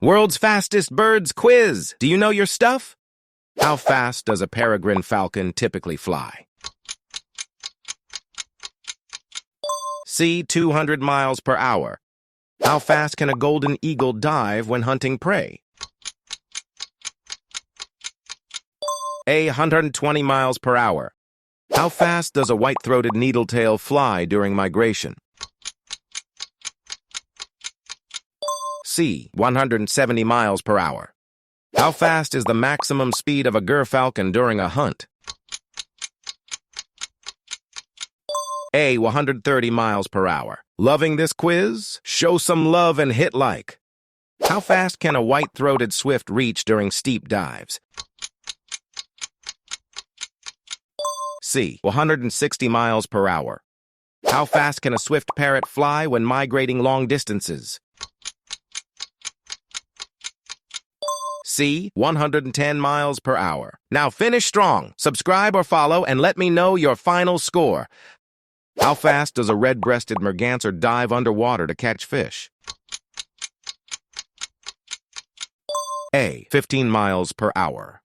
World's fastest birds quiz. Do you know your stuff? How fast does a peregrine falcon typically fly? C. 200 miles per hour. How fast can a golden eagle dive when hunting prey? A. 120 miles per hour. How fast does a white-throated needletail fly during migration? C. 170 miles per hour. How fast is the maximum speed of a gerfalcon during a hunt? A. 130 miles per hour. Loving this quiz? Show some love and hit like. How fast can a white-throated swift reach during steep dives? C. 160 miles per hour. How fast can a swift parrot fly when migrating long distances? C. 110 miles per hour. Now finish strong. Subscribe or follow and let me know your final score. How fast does a red-breasted merganser dive underwater to catch fish? A. 15 miles per hour.